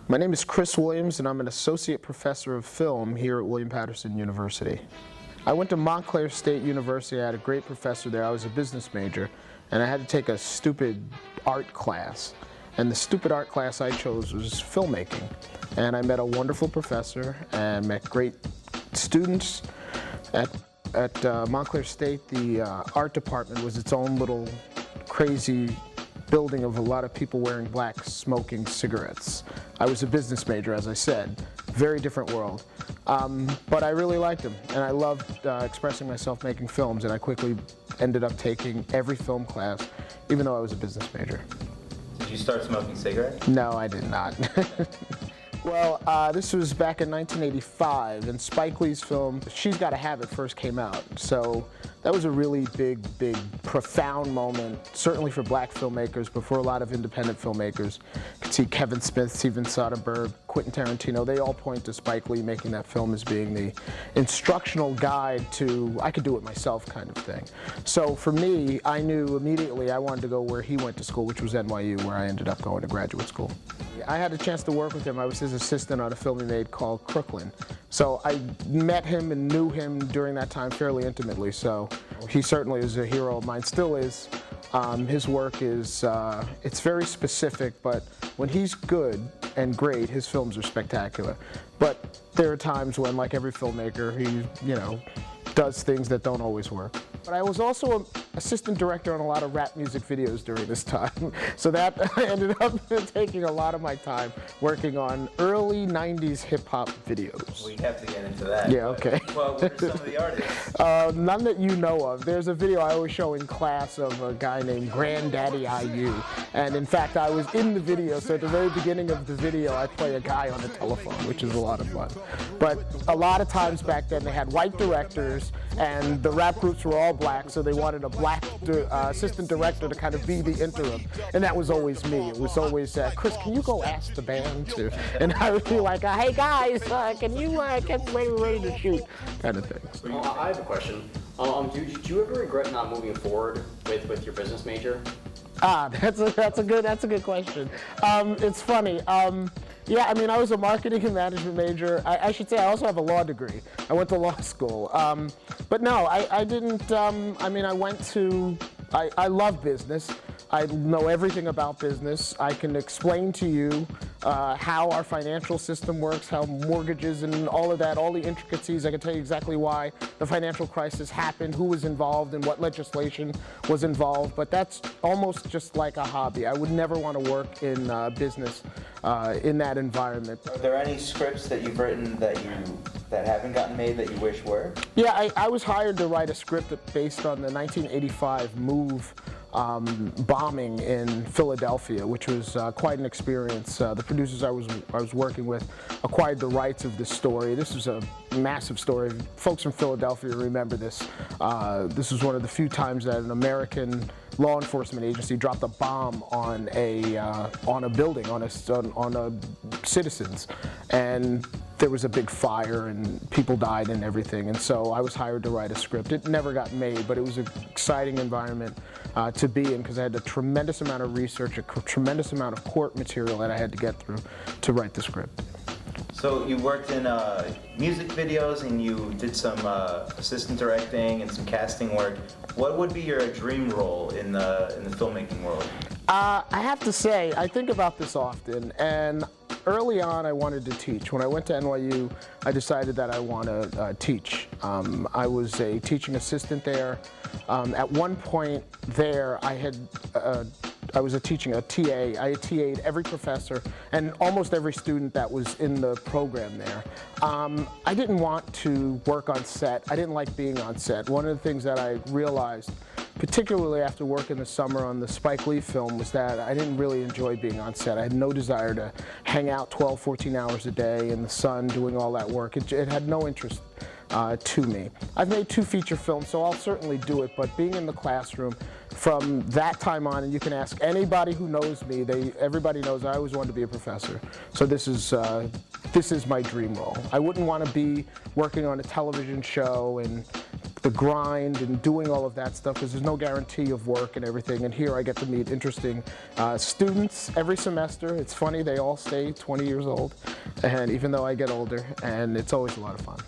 My name is Chris Williams, and I'm an associate professor of film here at William Paterson University. I went to Montclair State University. I had a great professor there. I was a business major, and I had to take a stupid art class. And the stupid art class I chose was filmmaking. And I met a wonderful professor and met great students. At Montclair State, the art department was its own little crazy building of a lot of people wearing black, smoking cigarettes. I was a business major, as I said. Very different world. But I really liked them, and I loved expressing myself making films, and I quickly ended up taking every film class, even though I was a business major. Did you start smoking cigarettes? No, I did not. Well, this was back in 1985, and Spike Lee's film, She's Gotta Have It, first came out. So that was a really big, profound moment, certainly for black filmmakers, but for a lot of independent filmmakers. You could see Kevin Smith, Steven Soderbergh, Quentin Tarantino, they all point to Spike Lee making that film as being the instructional guide to, I could do it myself kind of thing. So for me, I knew immediately I wanted to go where he went to school, which was NYU, where I ended up going to graduate school. I had a chance to work with him. I was his assistant on a film he made called Crooklyn. So I met him and knew him during that time fairly intimately. So he certainly is a hero of mine, still is. His work is, it's very specific, but when he's good and great, his films are spectacular. But there are times when, like every filmmaker, he, does things that don't always work. But I was also an assistant director on a lot of rap music videos during this time. So that ended up taking a lot of my time working on early 90s hip-hop videos. We have to get into that. Yeah, okay. Well, what are some of the artists? None that you know of. There's a video I always show in class of a guy named Granddaddy IU. And in fact, I was in the video, so at the very beginning of the video, I play a guy on the telephone, which is a lot of fun. But a lot of times back then, they had white directors, and the rap groups were all black, so they wanted a black assistant director to kind of be the interim. And that was always me. It was always, Chris, can you go ask the band to? And I would be like, hey guys, can you get ready to shoot? Kind of thing. I have a question. Did you ever regret not moving forward with your business major? That's a good question. It's funny. Yeah, I mean, I was a marketing and management major. I should say I also have a law degree. I went to law school. But no, I didn't, I mean, I love business. I know everything about business. I can explain to you how our financial system works, how mortgages and all of that, all the intricacies. I can tell you exactly why the financial crisis happened, who was involved, and what legislation was involved. But that's almost just like a hobby. I would never want to work in business in that environment. Are there any scripts that you've written that haven't gotten made that you wish were? Yeah, I was hired to write a script based on the 1985 MOVE bombing in Philadelphia, which was quite an experience. The producers I was working with acquired the rights of this story. This was a massive story. Folks from Philadelphia remember this. This was one of the few times that an American law enforcement agency dropped a bomb on a building, on citizens, and there was a big fire and people died and everything. And so I was hired to write a script. It never got made, but it was an exciting environment to be in because I had a tremendous amount of research, a tremendous amount of court material that I had to get through to write the script. So you worked in music videos and you did some assistant directing and some casting work. What would be your dream role in the filmmaking world? I have to say, I think about this often, and early on I wanted to teach. When I went to NYU, I decided that I want to teach. I was a teaching assistant there. At one point there, I was a TA. I TA'd every professor and almost every student that was in the program there. I didn't want to work on set. I didn't like being on set. One of the things that I realized, particularly after working the summer on the Spike Lee film, was that I didn't really enjoy being on set. I had no desire to hang out 12, 14 hours a day in the sun doing all that work. It had no interest to me. I've made 2 feature films, so I'll certainly do it, but being in the classroom from that time on, and you can ask anybody who knows me, everybody knows I always wanted to be a professor. So this is my dream role. I wouldn't want to be working on a television show and the grind and doing all of that stuff, because there's no guarantee of work and everything. And here I get to meet interesting students every semester. It's funny, they all stay 20 years old, and even though I get older, and it's always a lot of fun.